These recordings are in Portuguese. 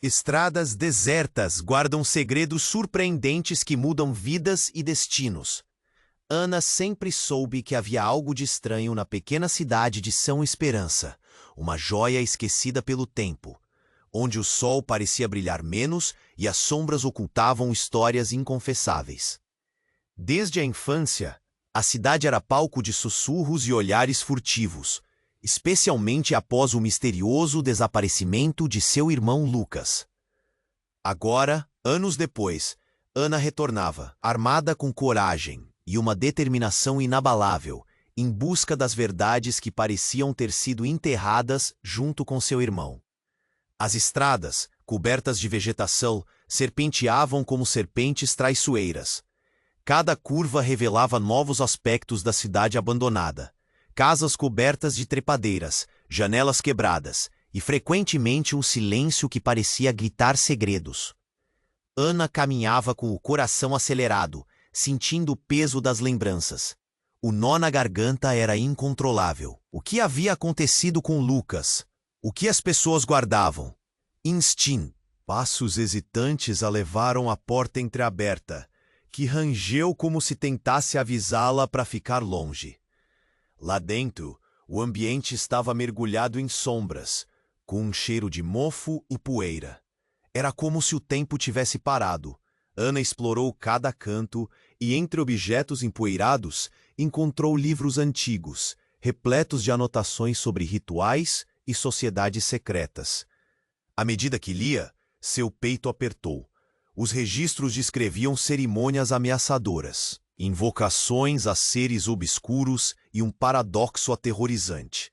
Estradas desertas guardam segredos surpreendentes que mudam vidas e destinos. Ana sempre soube que havia algo de estranho na pequena cidade de São Esperança, uma joia esquecida pelo tempo, onde o sol parecia brilhar menos e as sombras ocultavam histórias inconfessáveis. Desde a infância, a cidade era palco de sussurros e olhares furtivos, especialmente após o misterioso desaparecimento de seu irmão Lucas. Agora, anos depois, Ana retornava, armada com coragem e uma determinação inabalável, em busca das verdades que pareciam ter sido enterradas junto com seu irmão. As estradas, cobertas de vegetação, serpenteavam como serpentes traiçoeiras. Cada curva revelava novos aspectos da cidade abandonada. Casas cobertas de trepadeiras, janelas quebradas e frequentemente um silêncio que parecia gritar segredos. Ana caminhava com o coração acelerado, sentindo o peso das lembranças. O nó na garganta era incontrolável. O que havia acontecido com Lucas? O que as pessoas guardavam? Instinto. Passos hesitantes a levaram à porta entreaberta, que rangeu como se tentasse avisá-la para ficar longe. Lá dentro, o ambiente estava mergulhado em sombras, com um cheiro de mofo e poeira. Era como se o tempo tivesse parado. Ana explorou cada canto e, entre objetos empoeirados, encontrou livros antigos, repletos de anotações sobre rituais e sociedades secretas. À medida que lia, seu peito apertou. Os registros descreviam cerimônias ameaçadoras, invocações a seres obscuros e um paradoxo aterrorizante.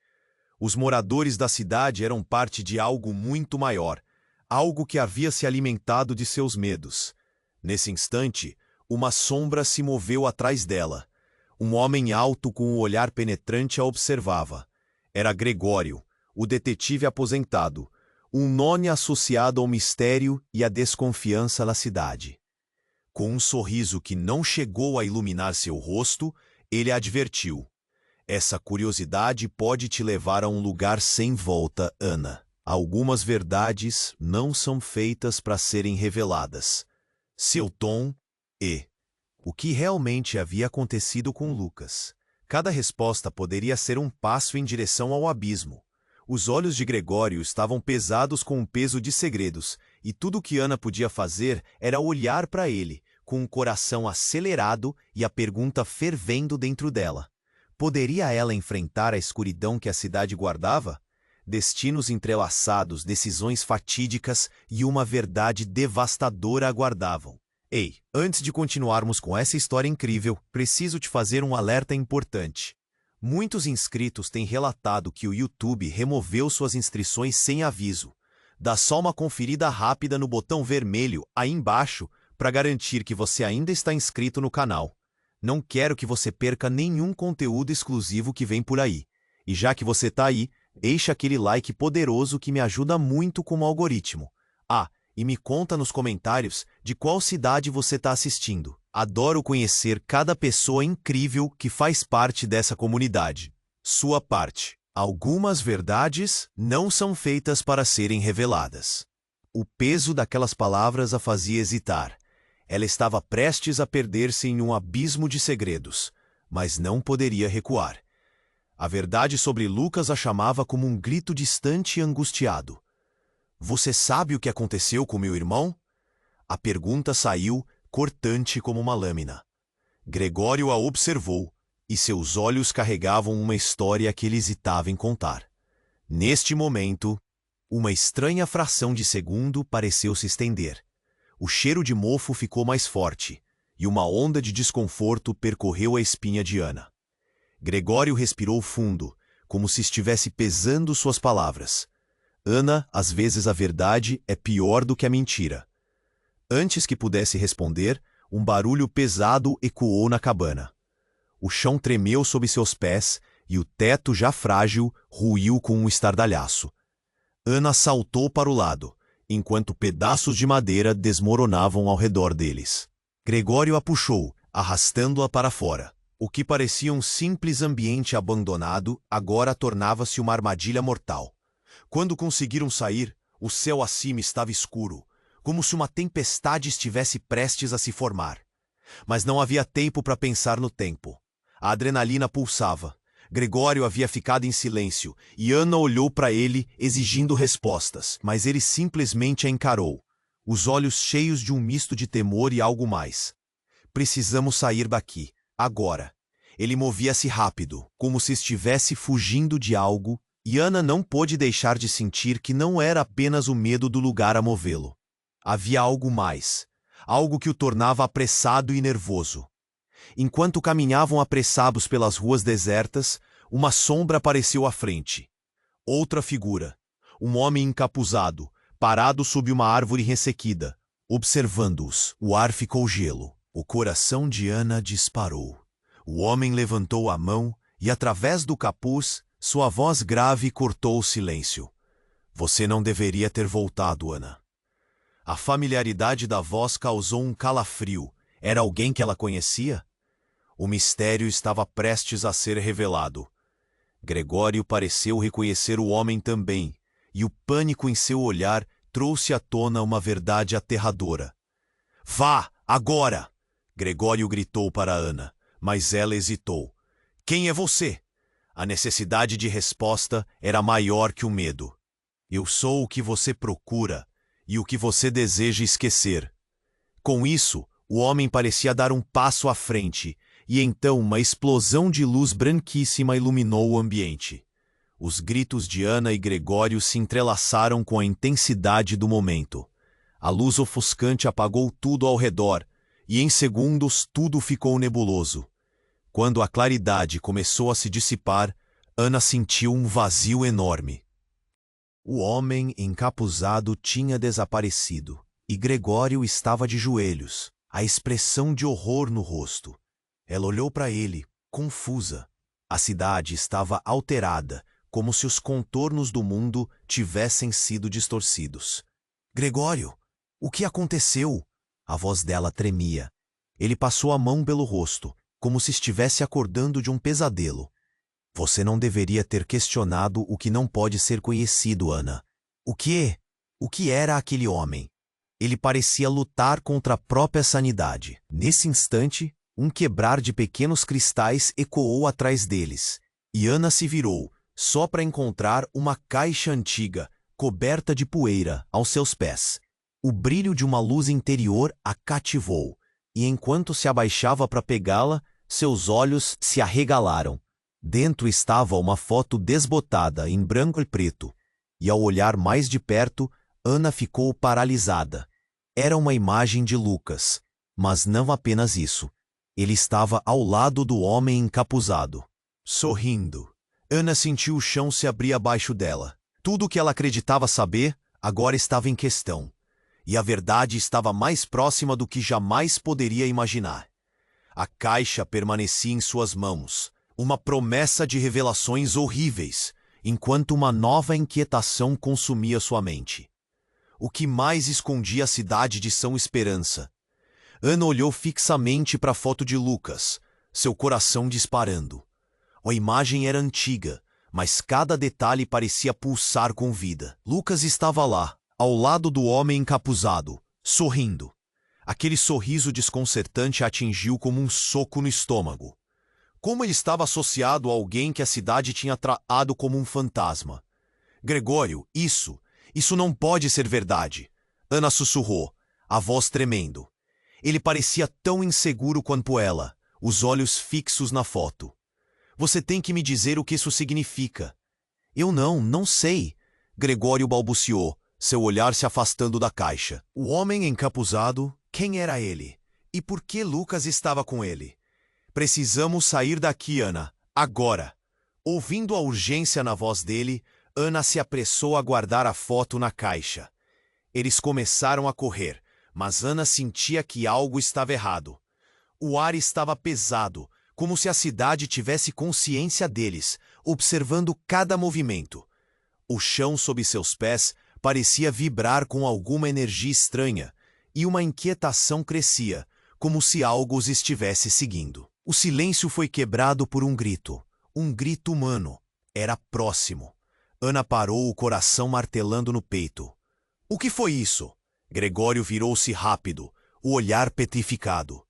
Os moradores da cidade eram parte de algo muito maior, algo que havia se alimentado de seus medos. Nesse instante, uma sombra se moveu atrás dela. Um homem alto com um olhar penetrante a observava. Era Gregório, o detetive aposentado, um nome associado ao mistério e à desconfiança na cidade. Com um sorriso que não chegou a iluminar seu rosto, ele advertiu: "Essa curiosidade pode te levar a um lugar sem volta, Ana. Algumas verdades não são feitas para serem reveladas." Seu tom e o que realmente havia acontecido com Lucas. Cada resposta poderia ser um passo em direção ao abismo. Os olhos de Gregório estavam pesados com o peso de segredos, e tudo o que Ana podia fazer era olhar para ele, com o coração acelerado e a pergunta fervendo dentro dela. Poderia ela enfrentar a escuridão que a cidade guardava? Destinos entrelaçados, decisões fatídicas e uma verdade devastadora aguardavam. Ei, antes de continuarmos com essa história incrível, preciso te fazer um alerta importante. Muitos inscritos têm relatado que o YouTube removeu suas inscrições sem aviso. Dá só uma conferida rápida no botão vermelho aí embaixo para garantir que você ainda está inscrito no canal. Não quero que você perca nenhum conteúdo exclusivo que vem por aí. E já que você está aí, deixa aquele like poderoso que me ajuda muito com o algoritmo. Ah, e me conta nos comentários de qual cidade você está assistindo. Adoro conhecer cada pessoa incrível que faz parte dessa comunidade. Sua parte. Algumas verdades não são feitas para serem reveladas. O peso daquelas palavras a fazia hesitar. Ela estava prestes a perder-se em um abismo de segredos, mas não poderia recuar. A verdade sobre Lucas a chamava como um grito distante e angustiado. "Você sabe o que aconteceu com meu irmão?" A pergunta saiu, cortante como uma lâmina. Gregório a observou, e seus olhos carregavam uma história que ele hesitava em contar. Neste momento, uma estranha fração de segundo pareceu se estender. O cheiro de mofo ficou mais forte, e uma onda de desconforto percorreu a espinha de Ana. Gregório respirou fundo, como se estivesse pesando suas palavras. Ana, às vezes a verdade é pior do que a mentira. Antes que pudesse responder, um barulho pesado ecoou na cabana. O chão tremeu sob seus pés e o teto, já frágil, ruiu com um estardalhaço. Ana saltou para o lado, enquanto pedaços de madeira desmoronavam ao redor deles. Gregório a puxou, arrastando-a para fora. O que parecia um simples ambiente abandonado, agora tornava-se uma armadilha mortal. Quando conseguiram sair, O céu acima estava escuro, como se uma tempestade estivesse prestes a se formar. Mas não havia tempo para pensar no tempo. A adrenalina pulsava. Gregório havia ficado em silêncio, e Ana olhou para ele, exigindo respostas, mas ele simplesmente a encarou, os olhos cheios de um misto de temor e algo mais. Precisamos sair daqui, agora. Ele movia-se rápido, como se estivesse fugindo de algo, e Ana não pôde deixar de sentir que não era apenas o medo do lugar a movê-lo. Havia algo mais, algo que o tornava apressado e nervoso. Enquanto caminhavam apressados pelas ruas desertas, uma sombra apareceu à frente. Outra figura, um homem encapuzado, parado sob uma árvore ressequida, observando-os. O ar ficou gelo. O coração de Ana disparou. O homem levantou a mão e, através do capuz, sua voz grave cortou o silêncio. Você não deveria ter voltado, Ana. A familiaridade da voz causou um calafrio. Era alguém que ela conhecia? O mistério estava prestes a ser revelado. Gregório pareceu reconhecer o homem também, e o pânico em seu olhar trouxe à tona uma verdade aterradora. Vá, agora! Gregório gritou para Ana, mas ela hesitou. Quem é você? A necessidade de resposta era maior que o medo. Eu sou o que você procura e o que você deseja esquecer. Com isso, o homem parecia dar um passo à frente, e então uma explosão de luz branquíssima iluminou o ambiente. Os gritos de Ana e Gregório se entrelaçaram com a intensidade do momento. A luz ofuscante apagou tudo ao redor, e em segundos tudo ficou nebuloso. Quando a claridade começou a se dissipar, Ana sentiu um vazio enorme. O homem encapuzado tinha desaparecido, e Gregório estava de joelhos, a expressão de horror no rosto. Ela olhou para ele, confusa. A cidade estava alterada, como se os contornos do mundo tivessem sido distorcidos. Gregório, o que aconteceu? A voz dela tremia. Ele passou a mão pelo rosto, como se estivesse acordando de um pesadelo. Você não deveria ter questionado o que não pode ser conhecido, Ana. O quê? O que era aquele homem? Ele parecia lutar contra a própria sanidade. Nesse instante, um quebrar de pequenos cristais ecoou atrás deles, e Ana se virou, só para encontrar uma caixa antiga, coberta de poeira, aos seus pés. O brilho de uma luz interior a cativou, e enquanto se abaixava para pegá-la, seus olhos se arregalaram. Dentro estava uma foto desbotada em branco e preto, e ao olhar mais de perto, Ana ficou paralisada. Era uma imagem de Lucas, mas não apenas isso. Ele estava ao lado do homem encapuzado, sorrindo. Ana sentiu o chão se abrir abaixo dela. Tudo o que ela acreditava saber agora estava em questão, e a verdade estava mais próxima do que jamais poderia imaginar. A caixa permanecia em suas mãos, uma promessa de revelações horríveis, enquanto uma nova inquietação consumia sua mente. O que mais escondia a cidade de São Esperança? Ana olhou fixamente para a foto de Lucas, seu coração disparando. A imagem era antiga, mas cada detalhe parecia pulsar com vida. Lucas estava lá, ao lado do homem encapuzado, sorrindo. Aquele sorriso desconcertante a atingiu como um soco no estômago. Como ele estava associado a alguém que a cidade tinha tratado como um fantasma? Gregório, isso não pode ser verdade. Ana sussurrou, a voz tremendo. Ele parecia tão inseguro quanto ela, os olhos fixos na foto. Você tem que me dizer o que isso significa. Eu não sei. Gregório balbuciou, seu olhar se afastando da caixa. O homem encapuzado, quem era ele? E por que Lucas estava com ele? Precisamos sair daqui, Ana, agora. Ouvindo a urgência na voz dele, Ana se apressou a guardar a foto na caixa. Eles começaram a correr, mas Ana sentia que algo estava errado. O ar estava pesado, como se a cidade tivesse consciência deles, observando cada movimento. O chão sob seus pés parecia vibrar com alguma energia estranha, e uma inquietação crescia, como se algo os estivesse seguindo. O silêncio foi quebrado por um grito humano. Era próximo. Ana parou, o coração martelando no peito. O que foi isso? Gregório virou-se rápido, o olhar petrificado.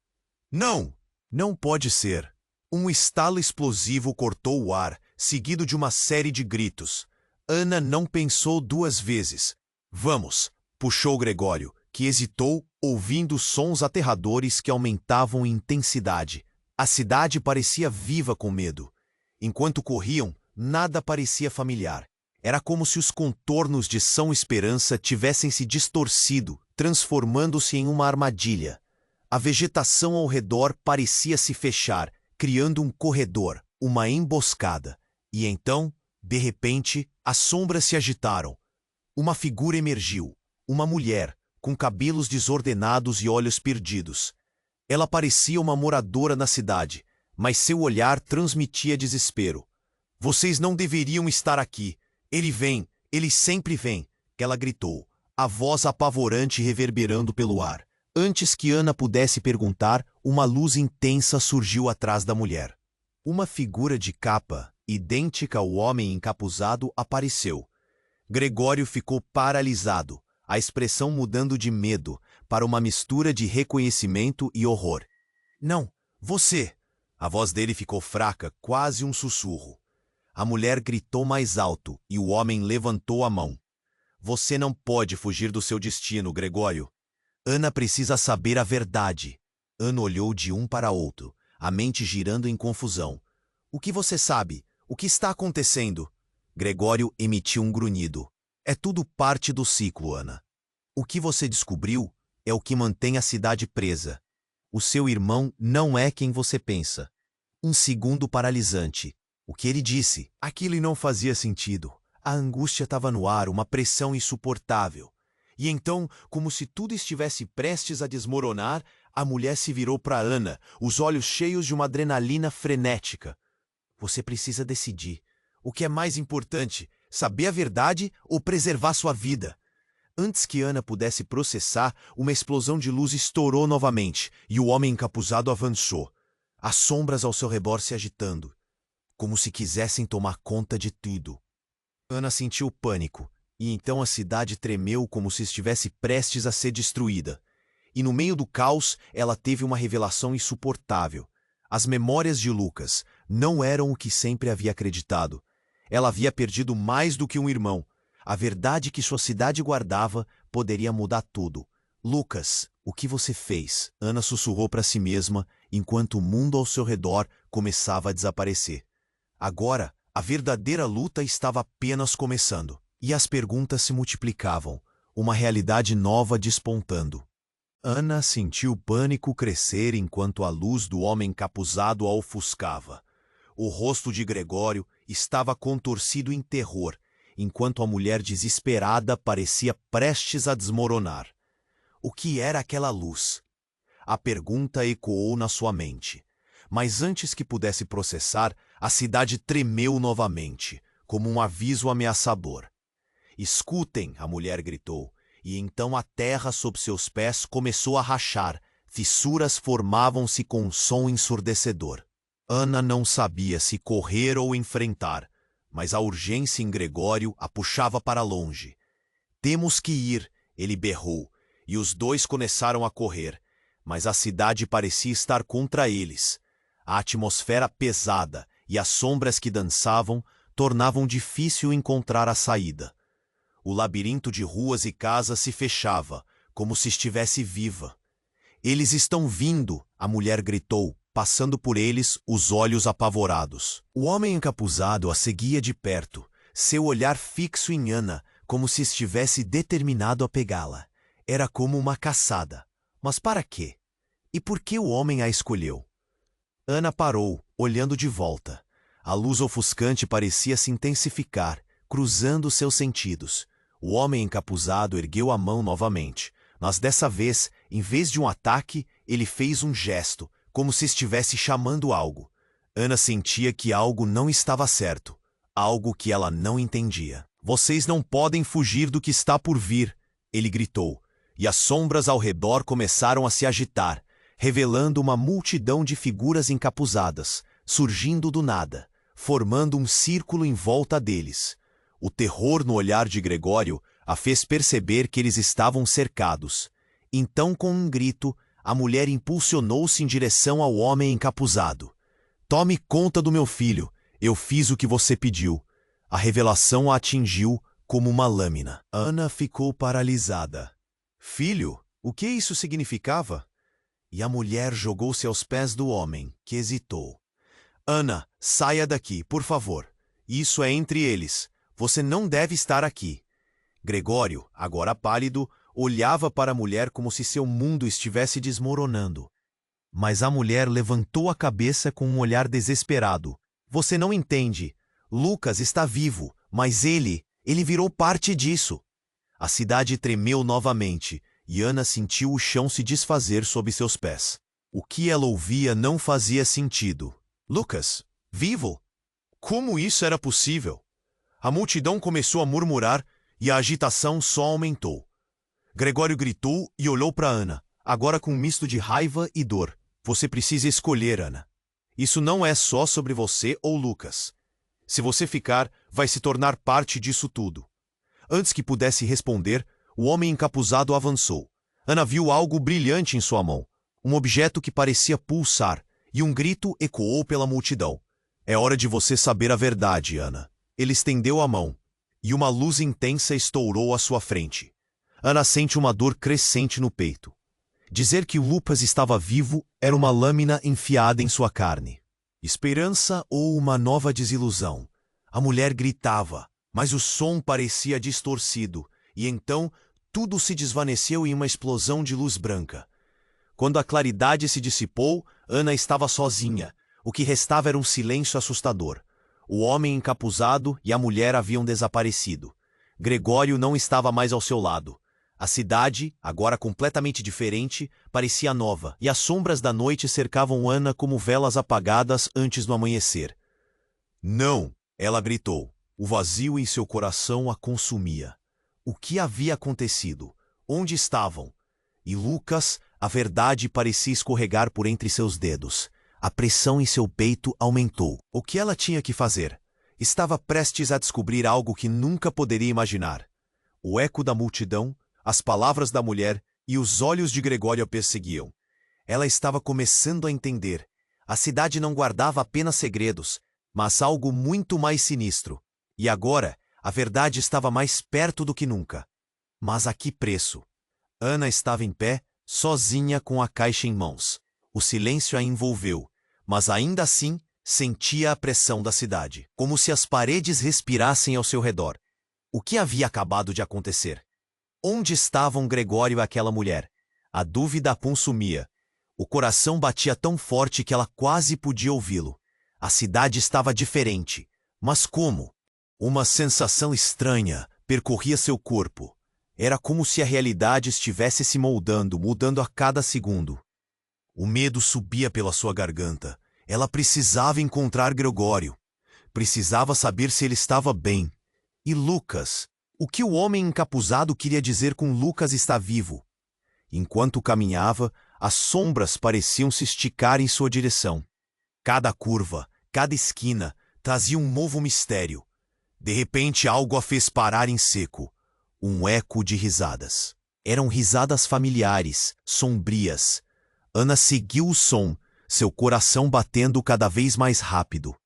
Não! Não pode ser. Um estalo explosivo cortou o ar, seguido de uma série de gritos. Ana não pensou duas vezes. Vamos! Puxou Gregório, que hesitou, ouvindo sons aterradores que aumentavam em intensidade. A cidade parecia viva com medo. Enquanto corriam, nada parecia familiar. Era como se os contornos de São Esperança tivessem se distorcido, transformando-se em uma armadilha. A vegetação ao redor parecia se fechar, criando um corredor, uma emboscada. E então, de repente, as sombras se agitaram. Uma figura emergiu, uma mulher, com cabelos desordenados e olhos perdidos. Ela parecia uma moradora na cidade, mas seu olhar transmitia desespero. Vocês não deveriam estar aqui. Ele vem, ele sempre vem, ela gritou, a voz apavorante reverberando pelo ar. Antes que Ana pudesse perguntar, uma luz intensa surgiu atrás da mulher. Uma figura de capa, idêntica ao homem encapuzado, apareceu. Gregório ficou paralisado, a expressão mudando de medo para uma mistura de reconhecimento e horror. Não, você! A voz dele ficou fraca, quase um sussurro. A mulher gritou mais alto e o homem levantou a mão. Você não pode fugir do seu destino, Gregório. Ana precisa saber a verdade. Ana olhou de um para outro, a mente girando em confusão. O que você sabe? O que está acontecendo? Gregório emitiu um grunhido. É tudo parte do ciclo, Ana. O que você descobriu é o que mantém a cidade presa. O seu irmão não é quem você pensa. Um segundo paralisante. O que ele disse? Aquilo não fazia sentido. A angústia estava no ar, uma pressão insuportável. E então, como se tudo estivesse prestes a desmoronar, a mulher se virou para Ana, os olhos cheios de uma adrenalina frenética. Você precisa decidir. O que é mais importante, saber a verdade ou preservar sua vida? Antes que Ana pudesse processar, uma explosão de luz estourou novamente e o homem encapuzado avançou. As sombras ao seu redor se agitando, como se quisessem tomar conta de tudo. Ana sentiu pânico, e então a cidade tremeu como se estivesse prestes a ser destruída. E no meio do caos, ela teve uma revelação insuportável. As memórias de Lucas não eram o que sempre havia acreditado. Ela havia perdido mais do que um irmão. A verdade que sua cidade guardava poderia mudar tudo. Lucas, o que você fez? Ana sussurrou para si mesma, enquanto o mundo ao seu redor começava a desaparecer. Agora, a verdadeira luta estava apenas começando. E as perguntas se multiplicavam, uma realidade nova despontando. Ana sentiu o pânico crescer enquanto a luz do homem encapuzado a ofuscava. O rosto de Gregório estava contorcido em terror, enquanto a mulher desesperada parecia prestes a desmoronar. O que era aquela luz? A pergunta ecoou na sua mente. Mas antes que pudesse processar, a cidade tremeu novamente, como um aviso ameaçador. Escutem, a mulher gritou, e então a terra sob seus pés começou a rachar, fissuras formavam-se com um som ensurdecedor. Ana não sabia se correr ou enfrentar, mas a urgência em Gregório a puxava para longe. Temos que ir, ele berrou, e os dois começaram a correr, mas a cidade parecia estar contra eles. A atmosfera pesada e as sombras que dançavam tornavam difícil encontrar a saída. O labirinto de ruas e casas se fechava, como se estivesse viva. Eles estão vindo, a mulher gritou, passando por eles, os olhos apavorados. O homem encapuzado a seguia de perto, seu olhar fixo em Ana, como se estivesse determinado a pegá-la. Era como uma caçada. Mas para quê? E por que o homem a escolheu? Ana parou, olhando de volta. A luz ofuscante parecia se intensificar, cruzando seus sentidos. O homem encapuzado ergueu a mão novamente, mas dessa vez, em vez de um ataque, ele fez um gesto, como se estivesse chamando algo. Ana sentia que algo não estava certo, algo que ela não entendia. Vocês não podem fugir do que está por vir, ele gritou, e as sombras ao redor começaram a se agitar, revelando uma multidão de figuras encapuzadas, surgindo do nada, formando um círculo em volta deles. O terror no olhar de Gregório a fez perceber que eles estavam cercados. Então, com um grito, a mulher impulsionou-se em direção ao homem encapuzado. Tome conta do meu filho, eu fiz o que você pediu. A revelação a atingiu como uma lâmina. Ana ficou paralisada. Filho, o que isso significava? E a mulher jogou-se aos pés do homem, que hesitou. Ana, saia daqui, por favor. Isso é entre eles. Você não deve estar aqui. Gregório, agora pálido, olhava para a mulher como se seu mundo estivesse desmoronando. Mas a mulher levantou a cabeça com um olhar desesperado. Você não entende. Lucas está vivo, mas ele virou parte disso. A cidade tremeu novamente, e Ana sentiu o chão se desfazer sob seus pés. O que ela ouvia não fazia sentido. Lucas, vivo? Como isso era possível? A multidão começou a murmurar e a agitação só aumentou. Gregório gritou e olhou para Ana, agora com um misto de raiva e dor. Você precisa escolher, Ana. Isso não é só sobre você ou Lucas. Se você ficar, vai se tornar parte disso tudo. Antes que pudesse responder, o homem encapuzado avançou. Ana viu algo brilhante em sua mão, um objeto que parecia pulsar, e um grito ecoou pela multidão. É hora de você saber a verdade, Ana. Ele estendeu a mão, e uma luz intensa estourou à sua frente. Ana sente uma dor crescente no peito. Dizer que Lucas estava vivo era uma lâmina enfiada em sua carne. Esperança ou uma nova desilusão? A mulher gritava, mas o som parecia distorcido, e então tudo se desvaneceu em uma explosão de luz branca. Quando a claridade se dissipou, Ana estava sozinha. O que restava era um silêncio assustador. O homem encapuzado e a mulher haviam desaparecido. Gregório não estava mais ao seu lado. A cidade, agora completamente diferente, parecia nova, e as sombras da noite cercavam Ana como velas apagadas antes do amanhecer. Não! Ela gritou. O vazio em seu coração a consumia. O que havia acontecido? Onde estavam? E Lucas, a verdade parecia escorregar por entre seus dedos. A pressão em seu peito aumentou. O que ela tinha que fazer? Estava prestes a descobrir algo que nunca poderia imaginar. O eco da multidão, as palavras da mulher e os olhos de Gregório a perseguiam. Ela estava começando a entender. A cidade não guardava apenas segredos, mas algo muito mais sinistro. E agora, a verdade estava mais perto do que nunca. Mas a que preço? Ana estava em pé, sozinha com a caixa em mãos. O silêncio a envolveu, mas ainda assim sentia a pressão da cidade, como se as paredes respirassem ao seu redor. O que havia acabado de acontecer? Onde estavam Gregório e aquela mulher? A dúvida a consumia. O coração batia tão forte que ela quase podia ouvi-lo. A cidade estava diferente. Mas como? Uma sensação estranha percorria seu corpo. Era como se a realidade estivesse se moldando, mudando a cada segundo. O medo subia pela sua garganta. Ela precisava encontrar Gregório. Precisava saber se ele estava bem. E Lucas? O que o homem encapuzado queria dizer com Lucas está vivo? Enquanto caminhava, as sombras pareciam se esticar em sua direção. Cada curva, cada esquina, trazia um novo mistério. De repente algo a fez parar em seco. Um eco de risadas. Eram risadas familiares, sombrias. Ana seguiu o som, seu coração batendo cada vez mais rápido.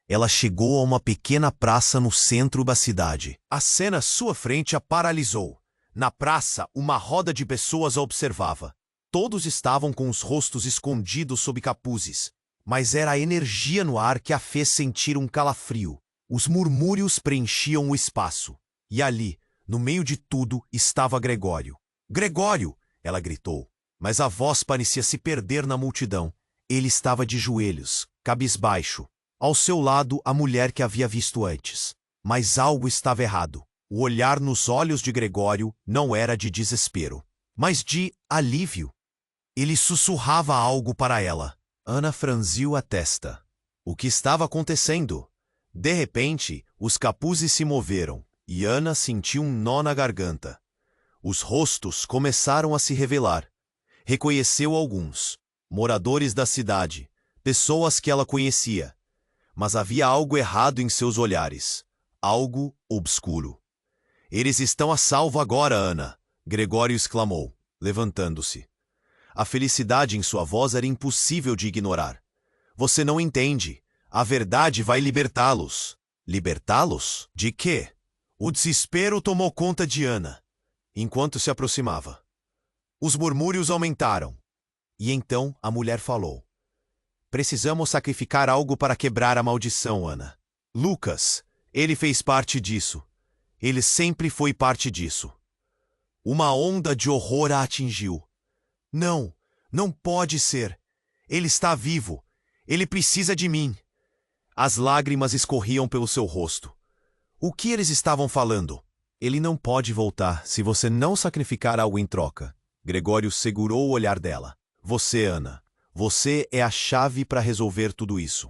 Ela chegou a uma pequena praça no centro da cidade. A cena à sua frente a paralisou. Na praça, uma roda de pessoas a observava. Todos estavam com os rostos escondidos sob capuzes. Mas era a energia no ar que a fez sentir um calafrio. Os murmúrios preenchiam o espaço. E ali, no meio de tudo, estava Gregório. Gregório! Ela gritou. Mas a voz parecia se perder na multidão. Ele estava de joelhos, cabisbaixo. Ao seu lado, a mulher que havia visto antes. Mas algo estava errado. O olhar nos olhos de Gregório não era de desespero, mas de alívio. Ele sussurrava algo para ela. Ana franziu a testa. O que estava acontecendo? De repente, os capuzes se moveram, e Ana sentiu um nó na garganta. Os rostos começaram a se revelar. Reconheceu alguns, moradores da cidade, pessoas que ela conhecia. Mas havia algo errado em seus olhares, algo obscuro. Eles estão a salvo agora, Ana, Gregório exclamou, levantando-se. A felicidade em sua voz era impossível de ignorar. Você não entende. A verdade vai libertá-los. Libertá-los? De quê? O desespero tomou conta de Ana, enquanto se aproximava. Os murmúrios aumentaram. E então a mulher falou. Precisamos sacrificar algo para quebrar a maldição, Ana. Lucas, ele fez parte disso. Ele sempre foi parte disso. Uma onda de horror a atingiu. Não, não pode ser. Ele está vivo. Ele precisa de mim. As lágrimas escorriam pelo seu rosto. O que eles estavam falando? Ele não pode voltar se você não sacrificar algo em troca. Gregório segurou o olhar dela. Você, Ana, você é a chave para resolver tudo isso.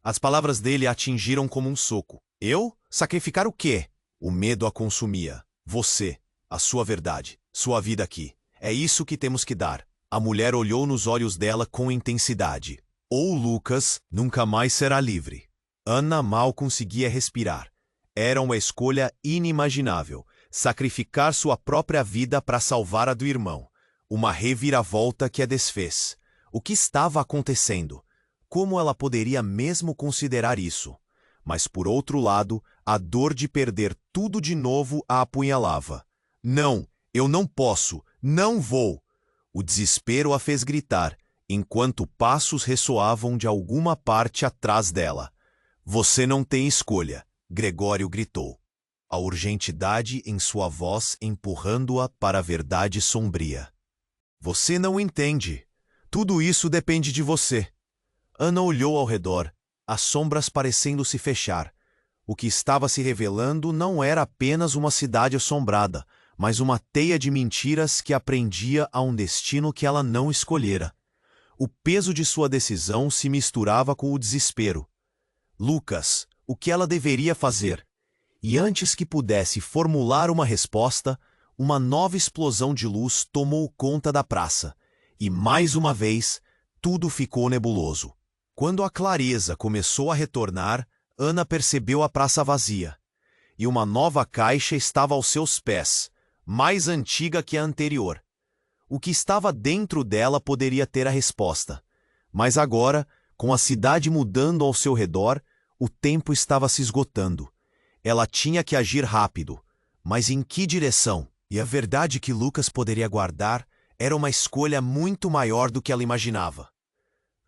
As palavras dele a atingiram como um soco. Eu? Sacrificar o quê? O medo a consumia. Você, a sua verdade, sua vida aqui. É isso que temos que dar. A mulher olhou nos olhos dela com intensidade. Ou Lucas nunca mais será livre. Ana mal conseguia respirar. Era uma escolha inimaginável. Sacrificar sua própria vida para salvar a do irmão. Uma reviravolta que a desfez. O que estava acontecendo? Como ela poderia mesmo considerar isso? Mas, por outro lado, a dor de perder tudo de novo a apunhalava. Não, eu não posso, não vou. O desespero a fez gritar, enquanto passos ressoavam de alguma parte atrás dela. Você não tem escolha, Gregório gritou. A urgentidade em sua voz empurrando-a para a verdade sombria. Você não entende. Tudo isso depende de você. Ana olhou ao redor, as sombras parecendo se fechar. O que estava se revelando não era apenas uma cidade assombrada, mas uma teia de mentiras que a prendia a um destino que ela não escolhera. O peso de sua decisão se misturava com o desespero. Lucas, o que ela deveria fazer? E antes que pudesse formular uma resposta, uma nova explosão de luz tomou conta da praça. E, mais uma vez, tudo ficou nebuloso. Quando a clareza começou a retornar, Ana percebeu a praça vazia. E uma nova caixa estava aos seus pés, mais antiga que a anterior. O que estava dentro dela poderia ter a resposta. Mas agora, com a cidade mudando ao seu redor, o tempo estava se esgotando. Ela tinha que agir rápido. Mas em que direção? E a verdade que Lucas poderia guardar era uma escolha muito maior do que ela imaginava.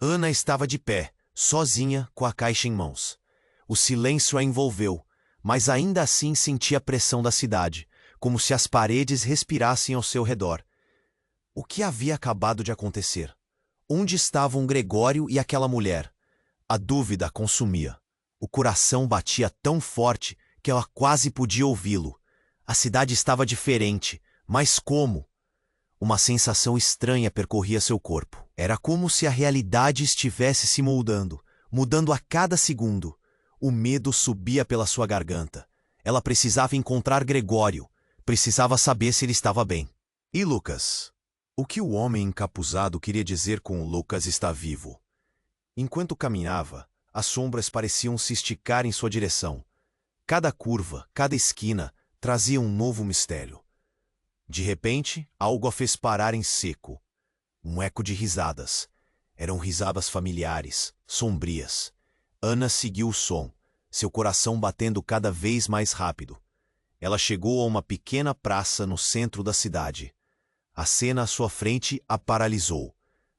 Ana estava de pé, sozinha, com a caixa em mãos. O silêncio a envolveu, mas ainda assim sentia a pressão da cidade, como se as paredes respirassem ao seu redor. O que havia acabado de acontecer? Onde estavam Gregório e aquela mulher? A dúvida a consumia. O coração batia tão forte que ela quase podia ouvi-lo. A cidade estava diferente, mas como? Uma sensação estranha percorria seu corpo. Era como se a realidade estivesse se moldando, mudando a cada segundo. O medo subia pela sua garganta. Ela precisava encontrar Gregório. Precisava saber se ele estava bem. E Lucas? O que o homem encapuzado queria dizer com Lucas está vivo? Enquanto caminhava, as sombras pareciam se esticar em sua direção. Cada curva, cada esquina, trazia um novo mistério. De repente, algo a fez parar em seco. Um eco de risadas. Eram risadas familiares, sombrias. Ana seguiu o som, seu coração batendo cada vez mais rápido. Ela chegou a uma pequena praça no centro da cidade. A cena à sua frente a paralisou.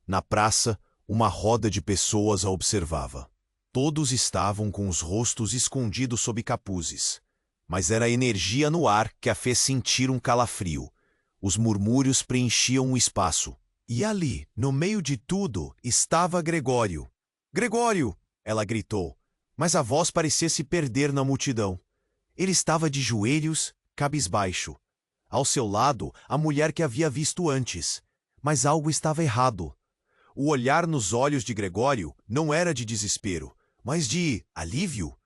Na praça, uma roda de pessoas a observava. Todos estavam com os rostos escondidos sob capuzes. Mas era a energia no ar que a fez sentir um calafrio. Os murmúrios preenchiam o espaço. E ali, no meio de tudo, estava Gregório. Gregório! Ela gritou, mas a voz parecia se perder na multidão. Ele estava de joelhos, cabisbaixo. Ao seu lado, a mulher que havia visto antes. Mas algo estava errado. O olhar nos olhos de Gregório não era de desespero, mas de alívio.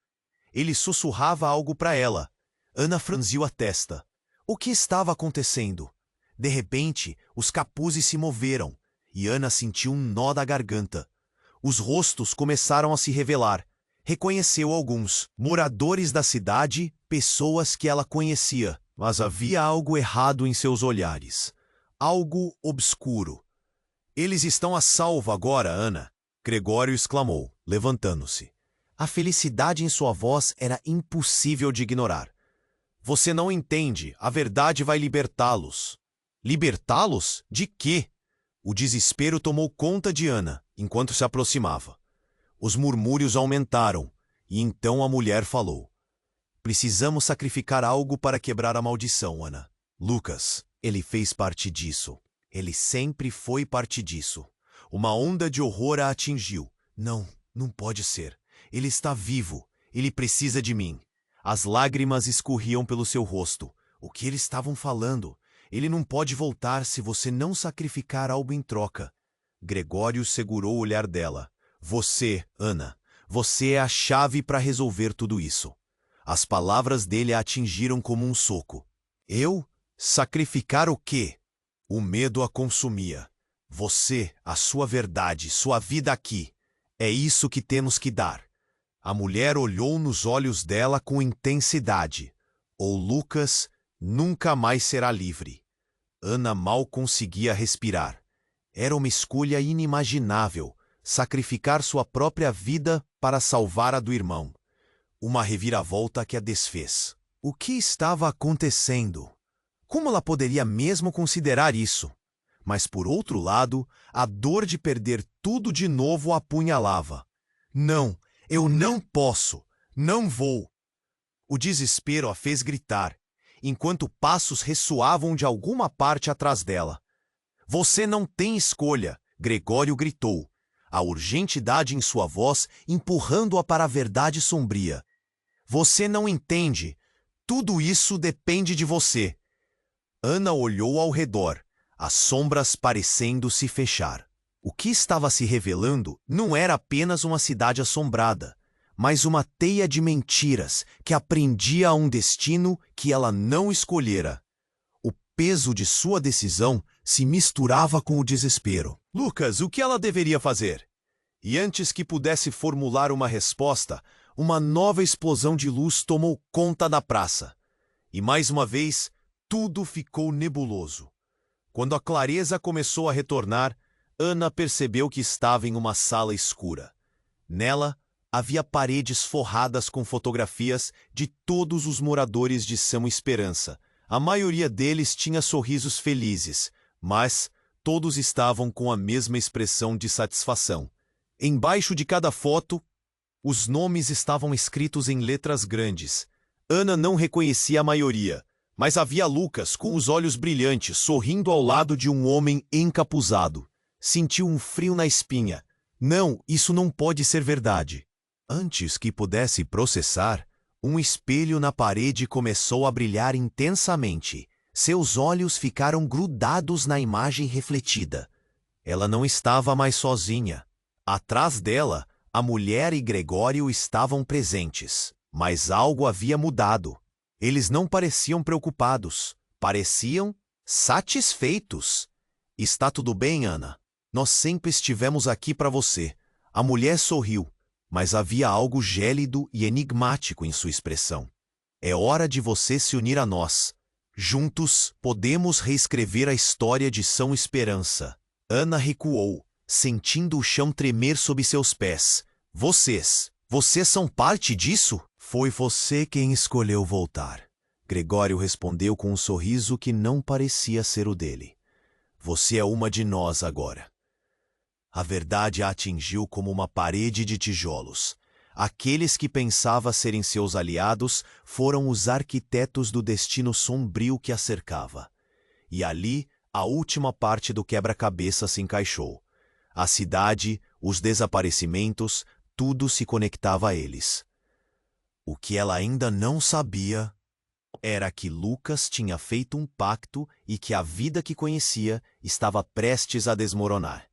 Ele sussurrava algo para ela. Ana franziu a testa. O que estava acontecendo? De repente, os capuzes se moveram, e Ana sentiu um nó da garganta. Os rostos começaram a se revelar. Reconheceu alguns, moradores da cidade, pessoas que ela conhecia. Mas havia algo errado em seus olhares. Algo obscuro. Eles estão a salvo agora, Ana, Gregório exclamou, levantando-se. A felicidade em sua voz era impossível de ignorar. Você não entende, a verdade vai libertá-los. Libertá-los? De quê? O desespero tomou conta de Ana, enquanto se aproximava. Os murmúrios aumentaram, e então a mulher falou. Precisamos sacrificar algo para quebrar a maldição, Ana. Lucas, ele fez parte disso. Ele sempre foi parte disso. Uma onda de horror a atingiu. Não, não pode ser. Ele está vivo. Ele precisa de mim. As lágrimas escorriam pelo seu rosto. O que eles estavam falando? Ele não pode voltar se você não sacrificar algo em troca. Gregório segurou o olhar dela. Você, Ana, você é a chave para resolver tudo isso. As palavras dele a atingiram como um soco. Eu? Sacrificar o quê? O medo a consumia. Você, a sua verdade, sua vida aqui. É isso que temos que dar. A mulher olhou nos olhos dela com intensidade. Ou Lucas nunca mais será livre. Ana mal conseguia respirar. Era uma escolha inimaginável, sacrificar sua própria vida para salvar a do irmão. Uma reviravolta que a desfez. O que estava acontecendo? Como ela poderia mesmo considerar isso? Mas, por outro lado, a dor de perder tudo de novo a apunhalava. Não, eu não posso, não vou. O desespero a fez gritar, enquanto passos ressoavam de alguma parte atrás dela. Você não tem escolha, Gregório gritou, a urgentidade em sua voz empurrando-a para a verdade sombria. Você não entende. Tudo isso depende de você. Ana olhou ao redor, as sombras parecendo se fechar. O que estava se revelando não era apenas uma cidade assombrada, mas uma teia de mentiras que aprendia a um destino que ela não escolhera. O peso de sua decisão se misturava com o desespero. Lucas, o que ela deveria fazer? E antes que pudesse formular uma resposta, uma nova explosão de luz tomou conta da praça. E mais uma vez, tudo ficou nebuloso. Quando a clareza começou a retornar, Ana percebeu que estava em uma sala escura. Nela, havia paredes forradas com fotografias de todos os moradores de São Esperança. A maioria deles tinha sorrisos felizes, mas todos estavam com a mesma expressão de satisfação. Embaixo de cada foto, os nomes estavam escritos em letras grandes. Ana não reconhecia a maioria, mas havia Lucas com os olhos brilhantes sorrindo ao lado de um homem encapuzado. Sentiu um frio na espinha. Não, isso não pode ser verdade. Antes que pudesse processar, um espelho na parede começou a brilhar intensamente. Seus olhos ficaram grudados na imagem refletida. Ela não estava mais sozinha. Atrás dela, a mulher e Gregório estavam presentes, mas algo havia mudado. Eles não pareciam preocupados, pareciam satisfeitos. Está tudo bem, Ana? Nós sempre estivemos aqui para você. A mulher sorriu, mas havia algo gélido e enigmático em sua expressão. É hora de você se unir a nós. Juntos, podemos reescrever a história de São Esperança. Ana recuou, sentindo o chão tremer sob seus pés. Vocês são parte disso? Foi você quem escolheu voltar. Gregório respondeu com um sorriso que não parecia ser o dele. Você é uma de nós agora. A verdade a atingiu como uma parede de tijolos. Aqueles que pensava serem seus aliados foram os arquitetos do destino sombrio que a cercava. E ali, a última parte do quebra-cabeça se encaixou. A cidade, os desaparecimentos, tudo se conectava a eles. O que ela ainda não sabia era que Lucas tinha feito um pacto e que a vida que conhecia estava prestes a desmoronar.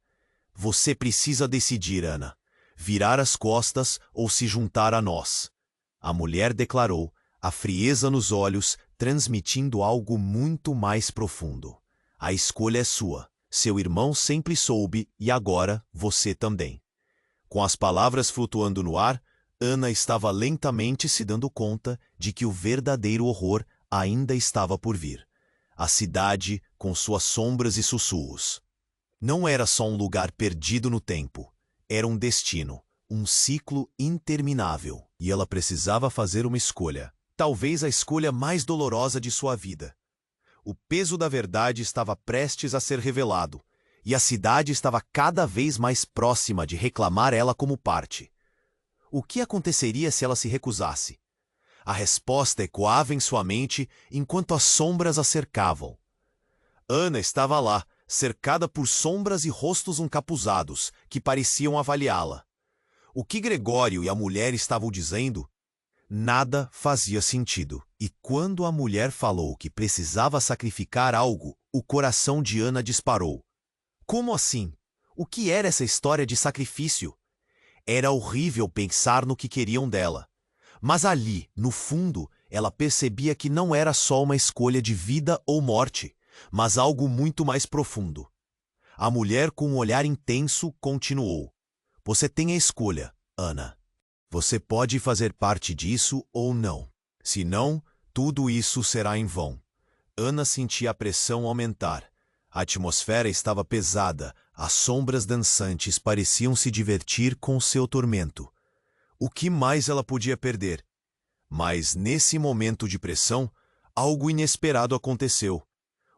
Você precisa decidir, Ana. Virar as costas ou se juntar a nós. A mulher declarou, a frieza nos olhos, transmitindo algo muito mais profundo. A escolha é sua. Seu irmão sempre soube e agora você também. Com as palavras flutuando no ar, Ana estava lentamente se dando conta de que o verdadeiro horror ainda estava por vir. A cidade, com suas sombras e sussurros. Não era só um lugar perdido no tempo. Era um destino, um ciclo interminável. E ela precisava fazer uma escolha. Talvez a escolha mais dolorosa de sua vida. O peso da verdade estava prestes a ser revelado. E a cidade estava cada vez mais próxima de reclamar ela como parte. O que aconteceria se ela se recusasse? A resposta ecoava em sua mente enquanto as sombras a cercavam. Ana estava lá, cercada por sombras e rostos encapuzados, que pareciam avaliá-la. O que Gregório e a mulher estavam dizendo? Nada fazia sentido. E quando a mulher falou que precisava sacrificar algo, o coração de Ana disparou. Como assim? O que era essa história de sacrifício? Era horrível pensar no que queriam dela. Mas ali, no fundo, ela percebia que não era só uma escolha de vida ou morte, mas algo muito mais profundo. A mulher, com um olhar intenso, continuou. Você tem a escolha, Ana. Você pode fazer parte disso ou não. Se não, tudo isso será em vão. Ana sentia a pressão aumentar. A atmosfera estava pesada, as sombras dançantes pareciam se divertir com seu tormento. O que mais ela podia perder? Mas, nesse momento de pressão, algo inesperado aconteceu.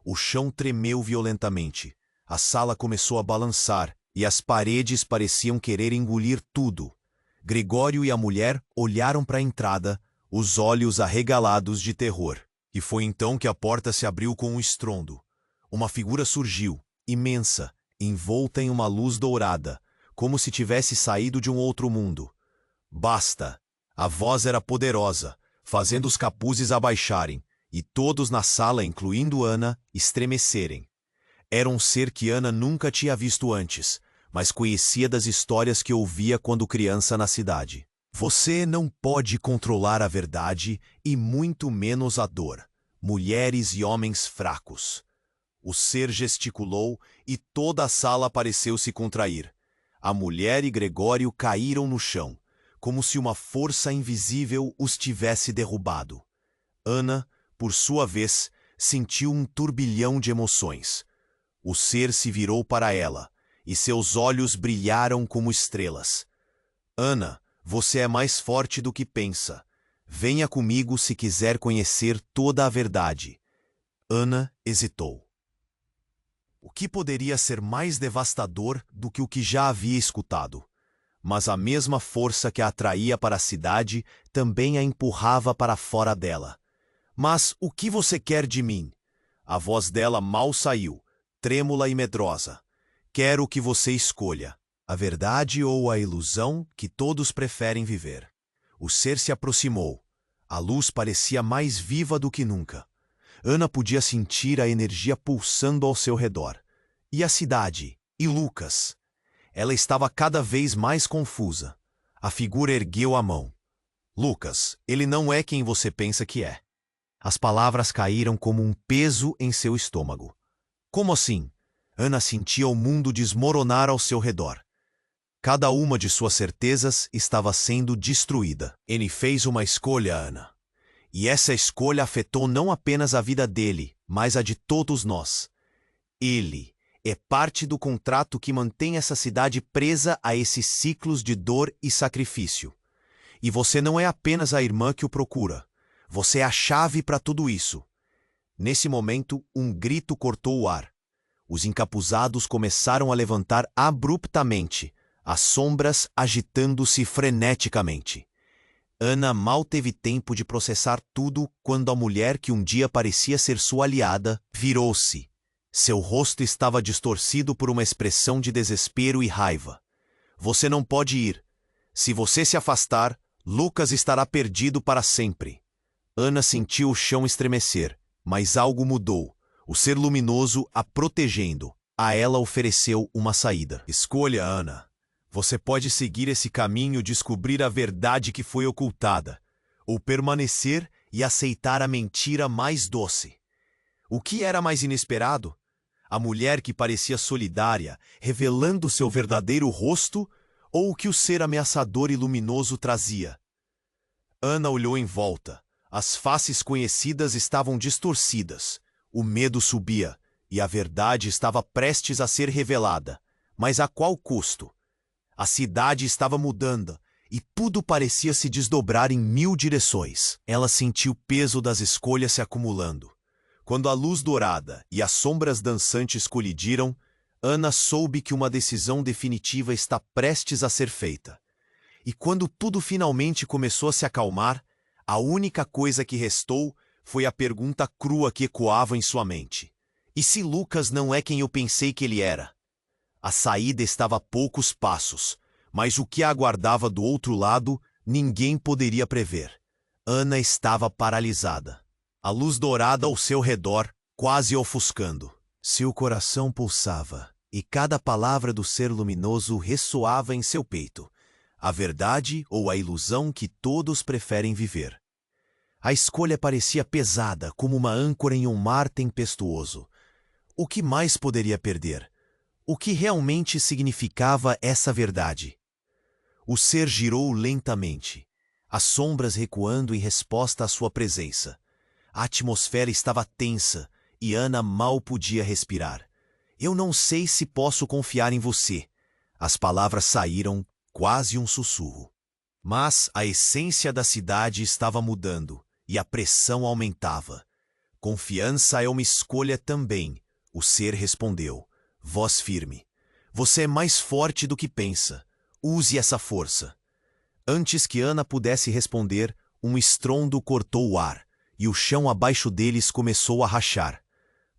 O chão tremeu violentamente. A sala começou a balançar e as paredes pareciam querer engolir tudo. Gregório e a mulher olharam para a entrada, os olhos arregalados de terror. E foi então que a porta se abriu com um estrondo. Uma figura surgiu, imensa, envolta em uma luz dourada, como se tivesse saído de um outro mundo. Basta! A voz era poderosa, fazendo os capuzes abaixarem, e todos na sala, incluindo Ana, estremecerem. Era um ser que Ana nunca tinha visto antes, mas conhecia das histórias que ouvia quando criança na cidade. Você não pode controlar a verdade e muito menos a dor. Mulheres e homens fracos. O ser gesticulou e toda a sala pareceu se contrair. A mulher e Gregório caíram no chão, como se uma força invisível os tivesse derrubado. Ana, por sua vez, sentiu um turbilhão de emoções. O ser se virou para ela, e seus olhos brilharam como estrelas. Ana, você é mais forte do que pensa. Venha comigo se quiser conhecer toda a verdade. Ana hesitou. O que poderia ser mais devastador do que o que já havia escutado? Mas a mesma força que a atraía para a cidade também a empurrava para fora dela. Mas o que você quer de mim? A voz dela mal saiu, trêmula e medrosa. Quero que você escolha, a verdade ou a ilusão que todos preferem viver. O ser se aproximou. A luz parecia mais viva do que nunca. Ana podia sentir a energia pulsando ao seu redor. E a cidade? E Lucas? Ela estava cada vez mais confusa. A figura ergueu a mão. Lucas, ele não é quem você pensa que é. As palavras caíram como um peso em seu estômago. Como assim? Ana sentia o mundo desmoronar ao seu redor. Cada uma de suas certezas estava sendo destruída. Ele fez uma escolha, Ana. E essa escolha afetou não apenas a vida dele, mas a de todos nós. Ele é parte do contrato que mantém essa cidade presa a esses ciclos de dor e sacrifício. E você não é apenas a irmã que o procura. Você é a chave para tudo isso. Nesse momento, um grito cortou o ar. Os encapuzados começaram a levantar abruptamente, as sombras agitando-se freneticamente. Ana mal teve tempo de processar tudo quando a mulher que um dia parecia ser sua aliada virou-se. Seu rosto estava distorcido por uma expressão de desespero e raiva. Você não pode ir. Se você se afastar, Lucas estará perdido para sempre. Ana sentiu o chão estremecer, mas algo mudou. O ser luminoso a protegendo. A ela ofereceu uma saída. Escolha, Ana. Você pode seguir esse caminho e descobrir a verdade que foi ocultada, ou permanecer e aceitar a mentira mais doce. O que era mais inesperado? A mulher que parecia solidária, revelando seu verdadeiro rosto, ou o que o ser ameaçador e luminoso trazia? Ana olhou em volta. As faces conhecidas estavam distorcidas. O medo subia, e a verdade estava prestes a ser revelada. Mas a qual custo? A cidade estava mudando, e tudo parecia se desdobrar em 1000 direções. Ela sentiu o peso das escolhas se acumulando. Quando a luz dourada e as sombras dançantes colidiram, Ana soube que uma decisão definitiva está prestes a ser feita. E quando tudo finalmente começou a se acalmar, a única coisa que restou foi a pergunta crua que ecoava em sua mente. E se Lucas não é quem eu pensei que ele era? A saída estava a poucos passos, mas o que a aguardava do outro lado, ninguém poderia prever. Ana estava paralisada. A luz dourada ao seu redor, quase ofuscando. Seu coração pulsava, e cada palavra do ser luminoso ressoava em seu peito. A verdade ou a ilusão que todos preferem viver. A escolha parecia pesada, como uma âncora em um mar tempestuoso. O que mais poderia perder? O que realmente significava essa verdade? O ser girou lentamente, as sombras recuando em resposta à sua presença. A atmosfera estava tensa e Ana mal podia respirar. Eu não sei se posso confiar em você. As palavras saíram quase um sussurro. Mas a essência da cidade estava mudando e a pressão aumentava. Confiança é uma escolha também, o ser respondeu, voz firme. Você é mais forte do que pensa. Use essa força. Antes que Ana pudesse responder, um estrondo cortou o ar, e o chão abaixo deles começou a rachar.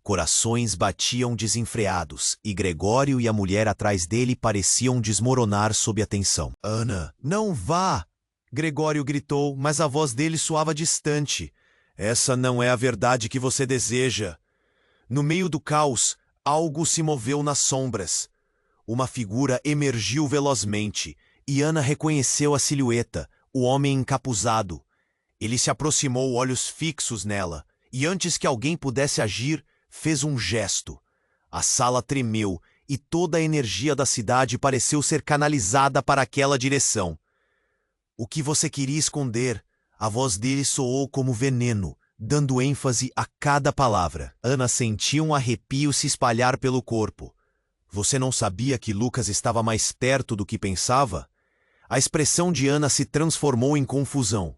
Corações batiam desenfreados, e Gregório e a mulher atrás dele pareciam desmoronar sob a tensão. Ana, não vá! Gregório gritou, mas a voz dele soava distante. Essa não é a verdade que você deseja. No meio do caos, algo se moveu nas sombras. Uma figura emergiu velozmente, e Ana reconheceu a silhueta, o homem encapuzado. Ele se aproximou, olhos fixos nela, e antes que alguém pudesse agir, fez um gesto. A sala tremeu, e toda a energia da cidade pareceu ser canalizada para aquela direção. O que você queria esconder? A voz dele soou como veneno, dando ênfase a cada palavra. Ana sentiu um arrepio se espalhar pelo corpo. Você não sabia que Lucas estava mais perto do que pensava? A expressão de Ana se transformou em confusão.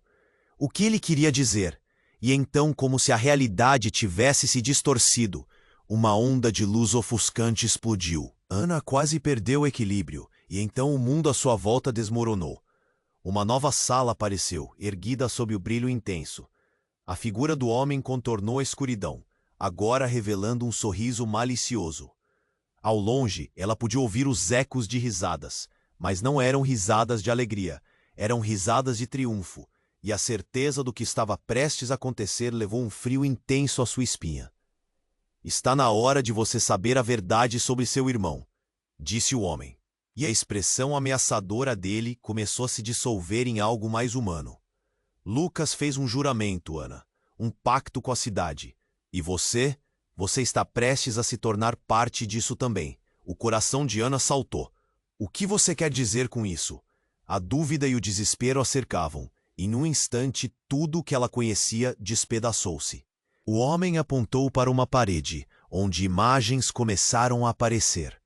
O que ele queria dizer? E então, como se a realidade tivesse se distorcido, uma onda de luz ofuscante explodiu. Ana quase perdeu o equilíbrio, e então o mundo à sua volta desmoronou. Uma nova sala apareceu, erguida sob o brilho intenso. A figura do homem contornou a escuridão, agora revelando um sorriso malicioso. Ao longe, ela podia ouvir os ecos de risadas, mas não eram risadas de alegria, eram risadas de triunfo, e a certeza do que estava prestes a acontecer levou um frio intenso à sua espinha. Está na hora de você saber a verdade sobre seu irmão, disse o homem. E a expressão ameaçadora dele começou a se dissolver em algo mais humano. Lucas fez um juramento, Ana, um pacto com a cidade. E você está prestes a se tornar parte disso também. O coração de Ana saltou. O que você quer dizer com isso? A dúvida e o desespero a cercavam. E num instante, tudo o que ela conhecia despedaçou-se. O homem apontou para uma parede, onde imagens começaram a aparecer.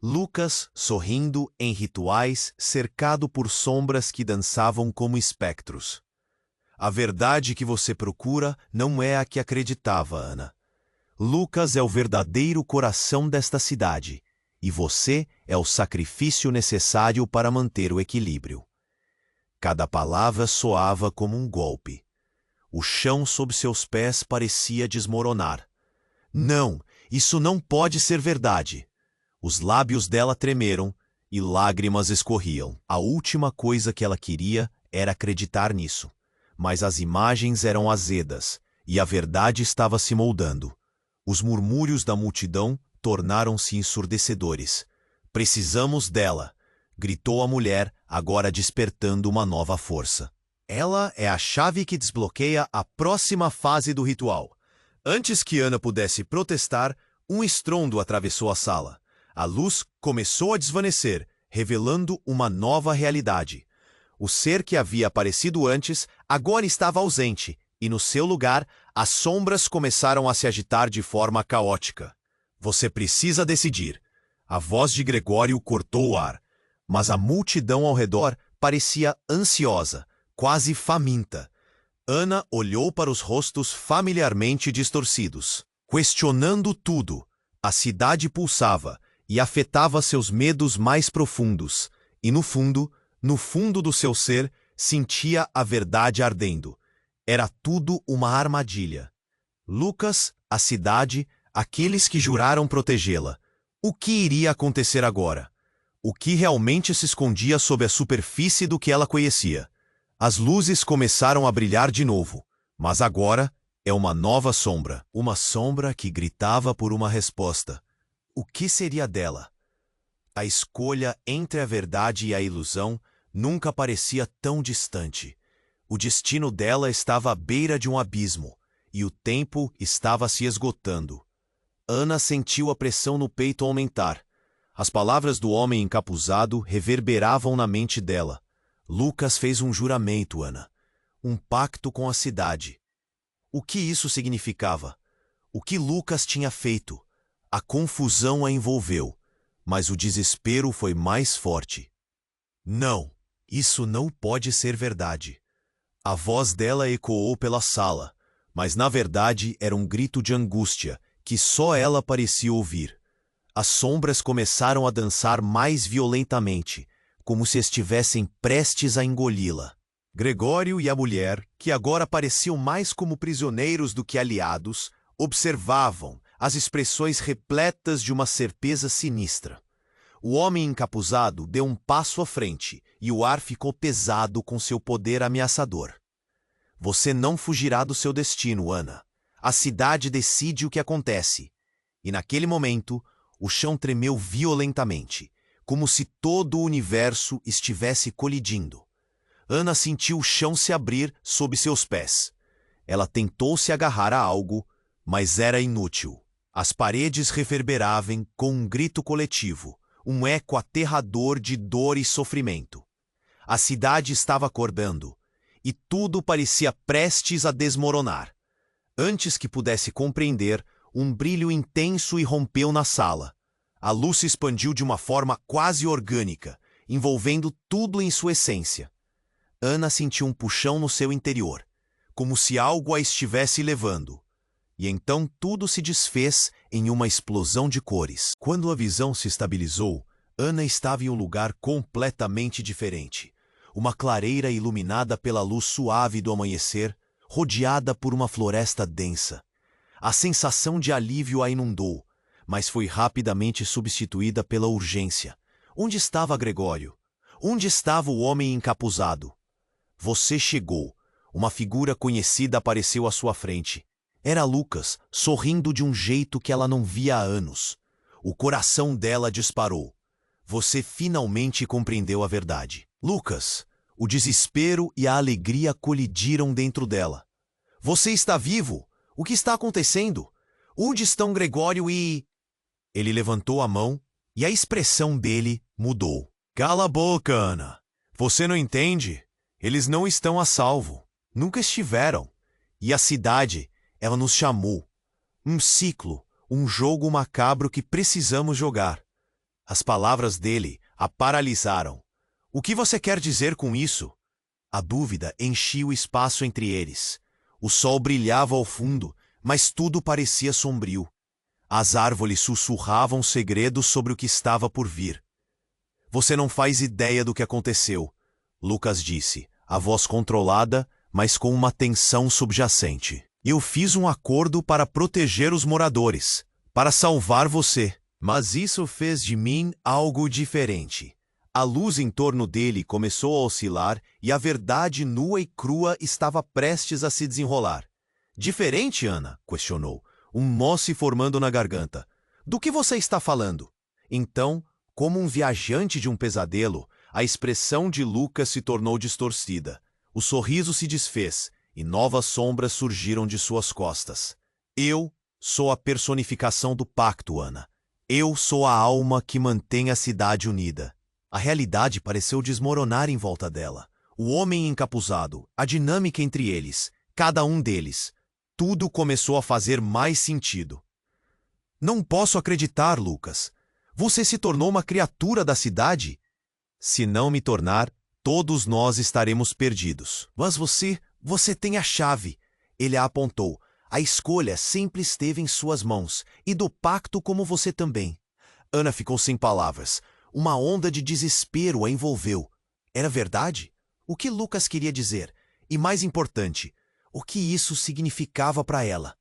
Lucas, sorrindo em rituais, cercado por sombras que dançavam como espectros. A verdade que você procura não é a que acreditava, Ana. Lucas é o verdadeiro coração desta cidade, e você é o sacrifício necessário para manter o equilíbrio. Cada palavra soava como um golpe. O chão sob seus pés parecia desmoronar. Não, isso não pode ser verdade. Os lábios dela tremeram e lágrimas escorriam. A última coisa que ela queria era acreditar nisso. Mas as imagens eram azedas e a verdade estava se moldando. Os murmúrios da multidão tornaram-se ensurdecedores. Precisamos dela, gritou a mulher, agora despertando uma nova força. Ela é a chave que desbloqueia a próxima fase do ritual. Antes que Ana pudesse protestar, um estrondo atravessou a sala. A luz começou a desvanecer, revelando uma nova realidade. O ser que havia aparecido antes agora estava ausente, e no seu lugar, as sombras começaram a se agitar de forma caótica. Você precisa decidir. A voz de Gregório cortou o ar, mas a multidão ao redor parecia ansiosa, quase faminta. Ana olhou para os rostos familiarmente distorcidos, questionando tudo. A cidade pulsava e afetava seus medos mais profundos, e no fundo do seu ser, sentia a verdade ardendo. Era tudo uma armadilha. Lucas, a cidade, aqueles que juraram protegê-la. O que iria acontecer agora? O que realmente se escondia sob a superfície do que ela conhecia? As luzes começaram a brilhar de novo, mas agora é uma nova sombra. Uma sombra que gritava por uma resposta. O que seria dela? A escolha entre a verdade e a ilusão nunca parecia tão distante. O destino dela estava à beira de um abismo, e o tempo estava se esgotando. Ana sentiu a pressão no peito aumentar. As palavras do homem encapuzado reverberavam na mente dela. Lucas fez um juramento, Ana. Um pacto com a cidade. O que isso significava? O que Lucas tinha feito? A confusão a envolveu, mas o desespero foi mais forte. Não, isso não pode ser verdade. A voz dela ecoou pela sala, mas na verdade era um grito de angústia que só ela parecia ouvir. As sombras começaram a dançar mais violentamente, como se estivessem prestes a engoli-la. Gregório e a mulher, que agora pareciam mais como prisioneiros do que aliados, observavam as expressões repletas de uma certeza sinistra. O homem encapuzado deu um passo à frente e o ar ficou pesado com seu poder ameaçador. Você não fugirá do seu destino, Ana. A cidade decide o que acontece. E naquele momento, o chão tremeu violentamente, como se todo o universo estivesse colidindo. Ana sentiu o chão se abrir sob seus pés. Ela tentou se agarrar a algo, mas era inútil. As paredes reverberavam com um grito coletivo, um eco aterrador de dor e sofrimento. A cidade estava acordando, e tudo parecia prestes a desmoronar. Antes que pudesse compreender, um brilho intenso irrompeu na sala. A luz se expandiu de uma forma quase orgânica, envolvendo tudo em sua essência. Ana sentiu um puxão no seu interior, como se algo a estivesse levando. E então tudo se desfez em uma explosão de cores. Quando a visão se estabilizou, Ana estava em um lugar completamente diferente. Uma clareira iluminada pela luz suave do amanhecer, rodeada por uma floresta densa. A sensação de alívio a inundou, mas foi rapidamente substituída pela urgência. Onde estava Gregório? Onde estava o homem encapuzado? Você chegou. Uma figura conhecida apareceu à sua frente. Era Lucas, sorrindo de um jeito que ela não via há anos. O coração dela disparou. Você finalmente compreendeu a verdade. Lucas, o desespero e a alegria colidiram dentro dela. Você está vivo? O que está acontecendo? Onde estão Gregório e... Ele levantou a mão e a expressão dele mudou. Cala a boca, Ana. Você não entende? Eles não estão a salvo. Nunca estiveram. E a cidade, ela nos chamou. Um ciclo, um jogo macabro que precisamos jogar. As palavras dele a paralisaram. O que você quer dizer com isso? A dúvida enchia o espaço entre eles. O sol brilhava ao fundo, mas tudo parecia sombrio. As árvores sussurravam segredos sobre o que estava por vir. Você não faz ideia do que aconteceu, Lucas disse, a voz controlada, mas com uma tensão subjacente. Eu fiz um acordo para proteger os moradores, para salvar você. Mas isso fez de mim algo diferente. A luz em torno dele começou a oscilar e a verdade nua e crua estava prestes a se desenrolar. Diferente, Ana? Questionou, um nó se formando na garganta. Do que você está falando? Então, como um viajante de um pesadelo, a expressão de Lucas se tornou distorcida. O sorriso se desfez e novas sombras surgiram de suas costas. Eu sou a personificação do pacto, Ana. Eu sou a alma que mantém a cidade unida. A realidade pareceu desmoronar em volta dela. O homem encapuzado, a dinâmica entre eles, cada um deles. Tudo começou a fazer mais sentido. Não posso acreditar, Lucas. Você se tornou uma criatura da cidade? Se não me tornar, todos nós estaremos perdidos. Mas você tem a chave. Ele a apontou. A escolha sempre esteve em suas mãos, e do pacto como você também. Ana ficou sem palavras. Uma onda de desespero a envolveu. Era verdade? O que Lucas queria dizer? E mais importante, o que isso significava para ela?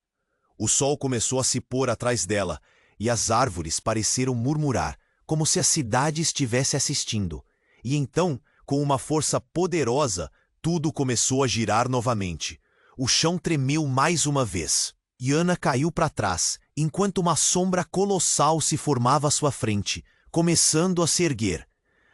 O sol começou a se pôr atrás dela, e as árvores pareceram murmurar, como se a cidade estivesse assistindo. E então, com uma força poderosa, tudo começou a girar novamente. O chão tremeu mais uma vez, e Ana caiu para trás, enquanto uma sombra colossal se formava à sua frente, começando a se erguer.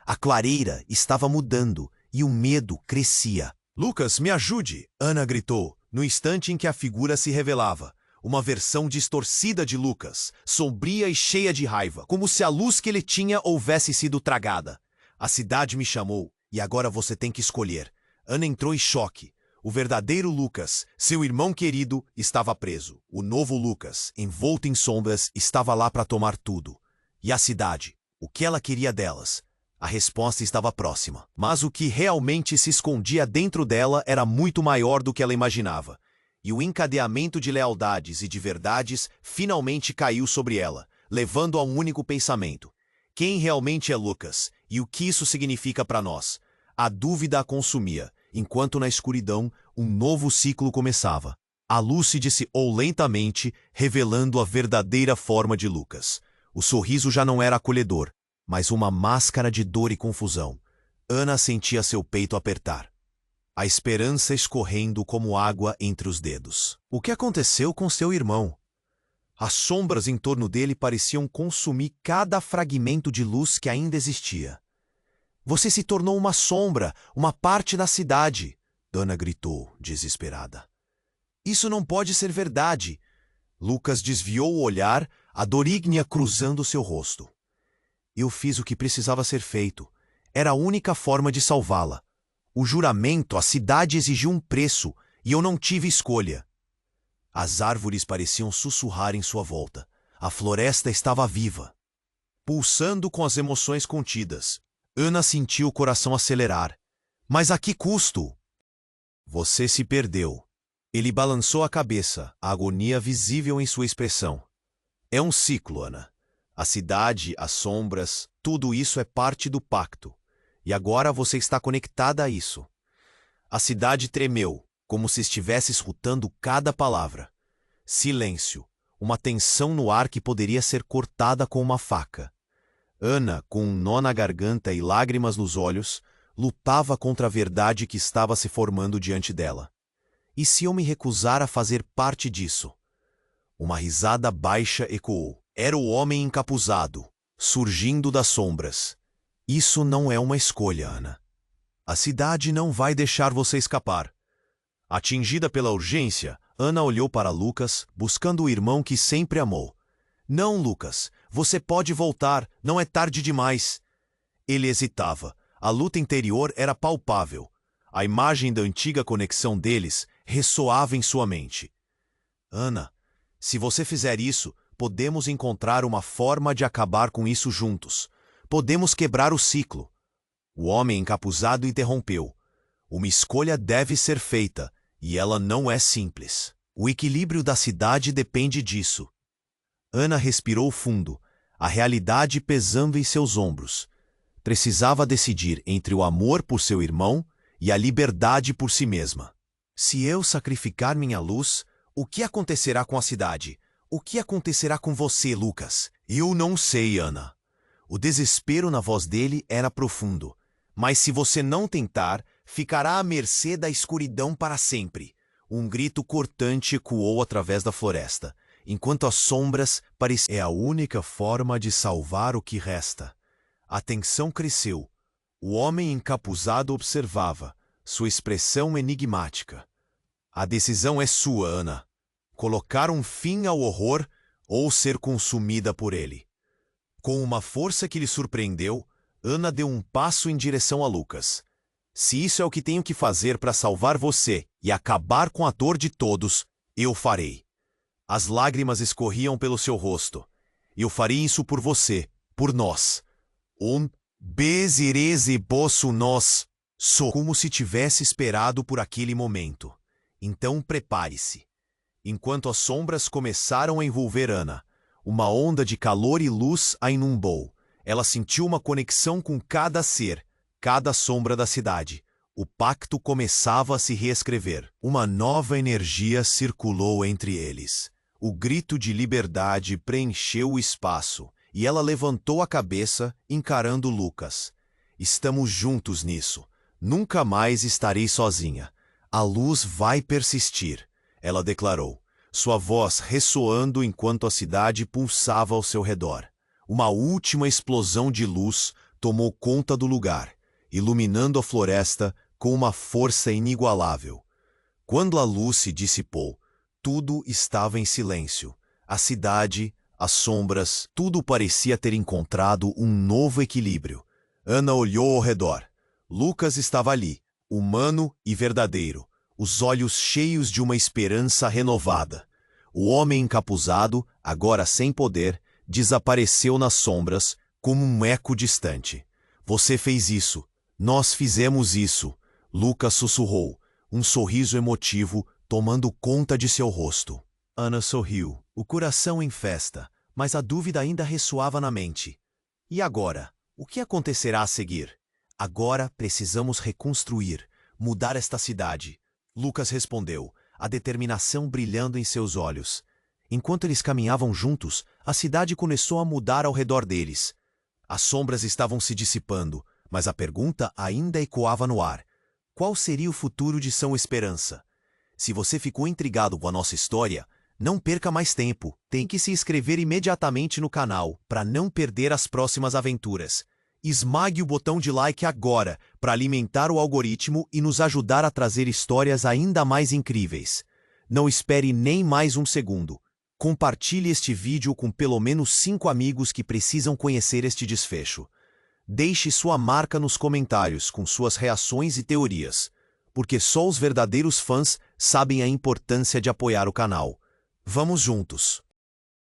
A clareira estava mudando, e o medo crescia. Lucas, me ajude! Ana gritou, no instante em que a figura se revelava. Uma versão distorcida de Lucas, sombria e cheia de raiva, como se a luz que ele tinha houvesse sido tragada. A cidade me chamou, e agora você tem que escolher. Ana entrou em choque. O verdadeiro Lucas, seu irmão querido, estava preso. O novo Lucas, envolto em sombras, estava lá para tomar tudo. E a cidade? O que ela queria delas? A resposta estava próxima. Mas o que realmente se escondia dentro dela era muito maior do que ela imaginava. E o encadeamento de lealdades e de verdades finalmente caiu sobre ela, levando a um único pensamento. Quem realmente é Lucas? E o que isso significa para nós? A dúvida a consumia, enquanto na escuridão um novo ciclo começava. A luz se dissipou lentamente, revelando a verdadeira forma de Lucas. O sorriso já não era acolhedor, mas uma máscara de dor e confusão. Ana sentia seu peito apertar. A esperança escorrendo como água entre os dedos. O que aconteceu com seu irmão? As sombras em torno dele pareciam consumir cada fragmento de luz que ainda existia. Você se tornou uma sombra, uma parte da cidade, Ana gritou, desesperada. Isso não pode ser verdade. Lucas desviou o olhar, a dor ígnea cruzando seu rosto. Eu fiz o que precisava ser feito. Era a única forma de salvá-la. O juramento, a cidade exigiu um preço, e eu não tive escolha. As árvores pareciam sussurrar em sua volta. A floresta estava viva, pulsando com as emoções contidas. Ana sentiu o coração acelerar. Mas a que custo? Você se perdeu. Ele balançou a cabeça, a agonia visível em sua expressão. É um ciclo, Ana. A cidade, as sombras, tudo isso é parte do pacto. E agora você está conectada a isso. A cidade tremeu, como se estivesse escutando cada palavra. Silêncio, uma tensão no ar que poderia ser cortada com uma faca. Ana, com um nó na garganta e lágrimas nos olhos, lutava contra a verdade que estava se formando diante dela. E se eu me recusar a fazer parte disso? Uma risada baixa ecoou. Era o homem encapuzado, surgindo das sombras. Isso não é uma escolha, Ana. A cidade não vai deixar você escapar. Atingida pela urgência, Ana olhou para Lucas, buscando o irmão que sempre amou. Não, Lucas, você pode voltar, não é tarde demais. Ele hesitava. A luta interior era palpável. A imagem da antiga conexão deles ressoava em sua mente. Ana, se você fizer isso, podemos encontrar uma forma de acabar com isso juntos. Podemos quebrar o ciclo. O homem encapuzado interrompeu. Uma escolha deve ser feita, e ela não é simples. O equilíbrio da cidade depende disso. Ana respirou fundo, a realidade pesando em seus ombros. Precisava decidir entre o amor por seu irmão e a liberdade por si mesma. Se eu sacrificar minha luz, o que acontecerá com a cidade? O que acontecerá com você, Lucas? Eu não sei, Ana. O desespero na voz dele era profundo. Mas se você não tentar, ficará à mercê da escuridão para sempre. Um grito cortante ecoou através da floresta, enquanto as sombras pareciam... É a única forma de salvar o que resta. A tensão cresceu. O homem encapuzado observava, sua expressão enigmática. A decisão é sua, Ana. Colocar um fim ao horror ou ser consumida por ele. Com uma força que lhe surpreendeu, Ana deu um passo em direção a Lucas. Se isso é o que tenho que fazer para salvar você e acabar com a dor de todos, eu farei. As lágrimas escorriam pelo seu rosto. Eu farei isso por você, por nós. Bezereze bosso nós. Sou como se tivesse esperado por aquele momento. Então prepare-se. Enquanto as sombras começaram a envolver Ana, uma onda de calor e luz a inundou. Ela sentiu uma conexão com cada ser, cada sombra da cidade. O pacto começava a se reescrever. Uma nova energia circulou entre eles. O grito de liberdade preencheu o espaço, e ela levantou a cabeça, encarando Lucas. Estamos juntos nisso. Nunca mais estarei sozinha. A luz vai persistir, ela declarou, sua voz ressoando enquanto a cidade pulsava ao seu redor. Uma última explosão de luz tomou conta do lugar, iluminando a floresta com uma força inigualável. Quando a luz se dissipou, tudo estava em silêncio. A cidade, as sombras, tudo parecia ter encontrado um novo equilíbrio. Ana olhou ao redor. Lucas estava ali, humano e verdadeiro, os olhos cheios de uma esperança renovada. O homem encapuzado, agora sem poder, desapareceu nas sombras como um eco distante. Você fez isso. Nós fizemos isso. Lucas sussurrou, um sorriso emotivo tomando conta de seu rosto. Ana sorriu, o coração em festa, mas a dúvida ainda ressoava na mente. E agora? O que acontecerá a seguir? Agora precisamos reconstruir, mudar esta cidade. Lucas respondeu, a determinação brilhando em seus olhos. Enquanto eles caminhavam juntos, a cidade começou a mudar ao redor deles. As sombras estavam se dissipando, mas a pergunta ainda ecoava no ar. Qual seria o futuro de São Esperança? Se você ficou intrigado com a nossa história, não perca mais tempo. Tem que se inscrever imediatamente no canal para não perder as próximas aventuras. Esmague o botão de like agora para alimentar o algoritmo e nos ajudar a trazer histórias ainda mais incríveis. Não espere nem mais um segundo. Compartilhe este vídeo com pelo menos 5 amigos que precisam conhecer este desfecho. Deixe sua marca nos comentários com suas reações e teorias, porque só os verdadeiros fãs sabem a importância de apoiar o canal. Vamos juntos!